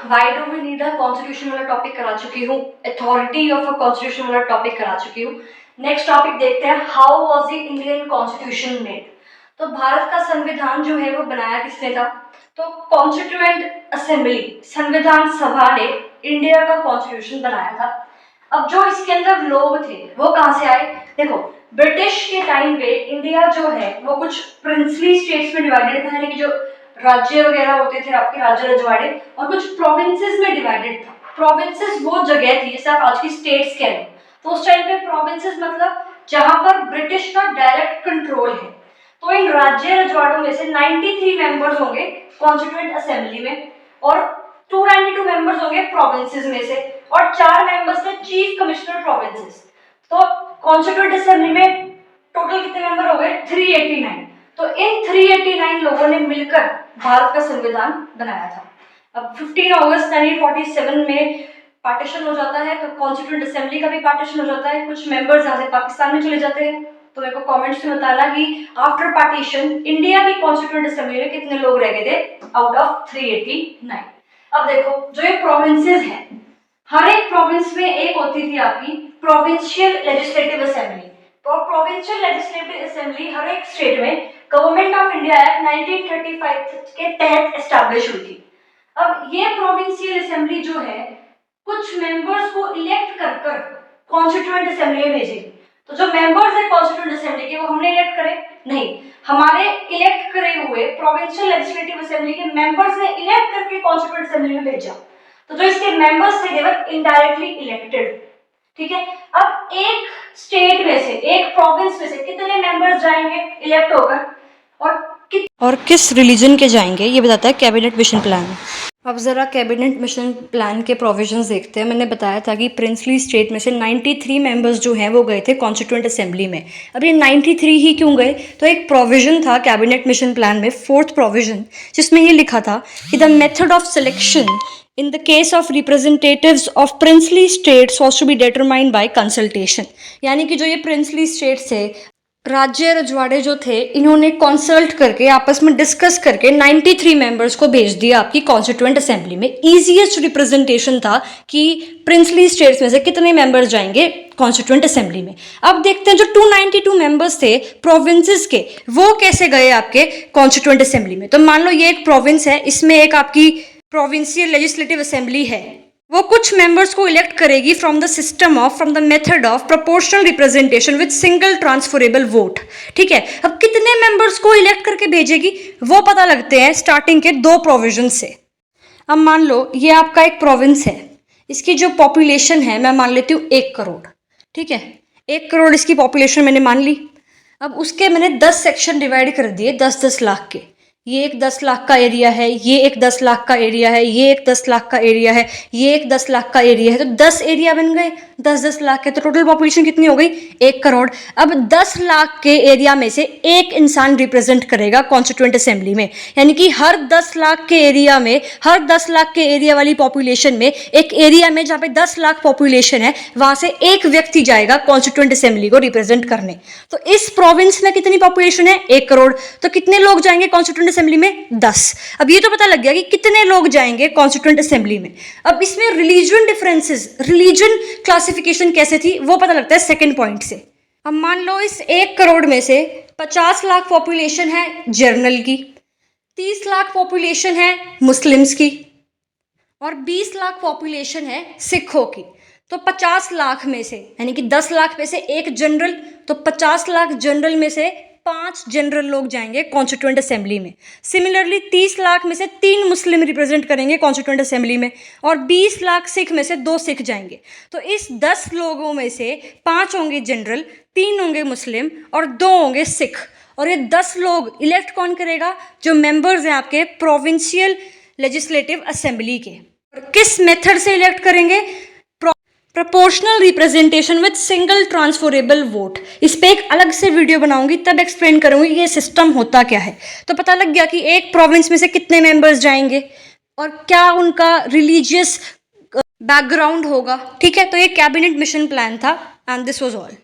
Why do we need a constitution वाला topic करा चुकी हूँ, अथॉरिटी ऑफ अ कॉन्स्टिट्यूशन वाला टॉपिक करा चुकी हूँ। नेक्स्ट टॉपिक देखते हैं, how was the Indian constitution made. तो भारत का संविधान जो है वो बनाया किसने था? तो कॉन्स्टिट्यूएंट असेंबली, संविधान सभा ने इंडिया का कॉन्स्टिट्यूशन बनाया था। अब जो इसके अंदर लोग थे वो कहाँ से आए? देखो, ब्रिटिश के टाइम पे इंडिया जो है वो कुछ प्रिंसली स्टेट्स में डिवाइडेड था, यानी कि जो राज्य वगैरह होते थे आपके राज्य रजवाड़े, और कुछ प्रोविंसेस में डिवाइडेड था। प्रोविंसेस वो जगह थी जैसे आप आज की स्टेट्स कह लो, तो उस टाइम पे प्रोविंसेस मतलब जहां पर ब्रिटिश का डायरेक्ट कंट्रोल है। तो इन राज्य रजवाड़ों में से 93 मेंबर्स होंगे कॉन्स्टिट्यूएंट असेंबली में, और 292 मेंबर्स होंगे प्रोविंसेस में से, और 4 मेंबर्स थे चीफ कमिश्नर प्रोविंसेस। तो कॉन्स्टिट्यूएंट असेंबली में टोटल कितने मेंबर हो गए? 389। तो इन 389 लोगों ने मिलकर भारत का संविधान बनाया था। अब 15 अगस्त 1947 में पार्टीशन हो जाता है, तो कॉन्स्टिट्यूएंट असेंबली का भी पार्टीशन हो जाता है। कुछ मेंबर्स यहाँ से पाकिस्तान में चले जाते हैं। तो मेरे को कमेंट्स में बताना कि आफ्टर पार्टीशन इंडिया की कॉन्स्टिट्यूएंट असेंबली में कितने लोग रह गए थे आउट ऑफ 389। अब देखो, जो ये प्रोविंसेस हैं, हर एक प्रोविंस में एक होती थी आपकी प्रोविंशियल लेजिस्लेटिव असेंबली। तो प्रोविंशियल लेजिस्लेटिव असेंबली हर एक स्टेट में गवर्नमेंट ऑफ इंडिया एक्ट 1935 के तहत एस्टैब्लिश हुई थी। अब ये प्रोविंशियल असेंबली जो है कुछ मेंबर्स को इलेक्ट कर कर कॉन्स्टिट्यूएंट असेंबली में भेजेगी। तो जो मेंबर्स है कॉन्स्टिट्यूएंट असेंबली के वो हमने इलेक्ट करे नहीं, हमारे इलेक्ट करे हुए प्रोविंशियल लेजिस्लेटिव असेंबली के मेंबर्स ने इलेक्ट करके कॉन्स्टिट्यूएंट असेंबली में भेजा। तो जो इसके मेंबर्स थे देवर इनडायरेक्टली इलेक्टेड। ठीक है, अब एक स्टेट में से, एक प्रोविंस में से कितने मेंबर्स जाएंगे इलेक्ट होकर, और किस रिलीजन के जाएंगे ये बताता है कैबिनेट मिशन प्लान। अब ज़रा कैबिनेट मिशन प्लान के प्रोविजंस देखते हैं। मैंने बताया था कि प्रिंसली स्टेट में से 93 मेंबर्स जो हैं वो गए थे कॉन्स्टिट्यूएंट असेंबली में। अब ये 93 ही क्यों गए? तो एक प्रोविजन था कैबिनेट मिशन प्लान में, 4th प्रोविजन, जिसमें ये लिखा था कि the method of selection in the case of representatives of princely states was to be determined by consultation। यानी कि जो ये प्रिंसली स्टेट्स थे, राज्य रजवाड़े जो थे, इन्होंने कंसल्ट करके आपस में डिस्कस करके 93 मेंबर्स को भेज दिया आपकी कॉन्स्टिट्यूएंट असेंबली में। ईजीएस्ट रिप्रेजेंटेशन था कि प्रिंसली स्टेट्स में से कितने मेंबर्स जाएंगे कॉन्स्टिट्यूएंट असेंबली में। अब देखते हैं जो 292 मेंबर्स थे प्रोविंसेस के, वो कैसे गए आपके कॉन्स्टिट्यूएंट असेंबली में। तो मान लो ये एक प्रोविंस है, इसमें एक आपकी प्रोविंशियल लेजिस्लेटिव असेंबली है, वो कुछ मेंबर्स को इलेक्ट करेगी from the method of proportional representation with single transferable vote. ठीक है, अब कितने मेंबर्स को इलेक्ट करके भेजेगी वो पता लगते हैं स्टार्टिंग के 2 प्रोविजन से। अब मान लो ये आपका एक प्रोविंस है, इसकी जो पॉपुलेशन है मैं मान लेती हूँ 1 करोड़। ठीक है, 1 करोड़ इसकी पॉपुलेशन मैंने मान ली। अब उसके मैंने 10 सेक्शन डिवाइड कर दिए 10-10 लाख के। ये एक 10 लाख का एरिया है, ये एक 10 लाख का एरिया है, ये एक 10 लाख का एरिया है, ये एक 10 लाख का एरिया है। तो 10 एरिया बन गए 10-10 लाख के। तो टोटल पॉपुलेशन कितनी हो गई? 1 करोड़। अब 10 लाख के एरिया में से एक इंसान रिप्रेजेंट करेगा कॉन्स्टिट्यूएंट असेंबली में, यानी कि हर 10 लाख के एरिया में, हर 10 लाख के एरिया वाली पॉपुलेशन में, एक एरिया में जहाँ पे 10 लाख पॉपुलेशन है वहां से एक व्यक्ति जाएगा कॉन्स्टिट्यूएंट असेंबली को रिप्रेजेंट करने। तो इस प्रोविंस में कितनी पॉपुलेशन है? 1 करोड़। तो कितने लोग जाएंगे कॉन्स्टिट्यूएंट असेंबली में? 10। अब ये तो पता लग गया कि कितने लोग जाएंगे कॉन्स्टिट्यूएंट असेंबली में। अब इसमें रिलीजन डिफरेंसेस, रिलीजन क्लासिफिकेशन कैसे थी वो पता लगता है सेकंड पॉइंट से। अब मान लो इस 1 करोड़ में से 50 लाख पॉपुलेशन है जर्नल की, 30 लाख पॉपुलेशन है मुस्लिम्स की, और 20 लाख पॉपुलेशन है सिखों की। तो 50 लाख में से, यानी कि 10 लाख में से एक जनरल, तो 50 लाख जनरल में से 5 जनरल लोग जाएंगे कॉन्स्टिट्यूएंट असेंबली में। सिमिलरली 30 लाख में से 3 मुस्लिम रिप्रेजेंट करेंगे कॉन्स्टिट्यूएंट असेंबली में, और 20 लाख सिख में से 2 सिख जाएंगे। तो इस 10 लोगों में से 5 होंगे जनरल, 3 होंगे मुस्लिम और 2 होंगे सिख। और ये 10 लोग इलेक्ट कौन करेगा? जो मेंबर्स हैं आपके प्रोविंशियल लेजिस्लेटिव असेंबली के। और किस मेथड से इलेक्ट करेंगे? Proportional representation with single transferable vote. इस पे एक अलग से वीडियो बनाऊंगी, तब एक्सप्लेन करूंगी ये सिस्टम होता क्या है। तो पता लग गया कि एक प्रोविंस में से कितने मेंबर्स जाएंगे और क्या उनका रिलीजियस बैकग्राउंड होगा। ठीक है, तो ये कैबिनेट मिशन प्लान था एंड दिस वाज ऑल।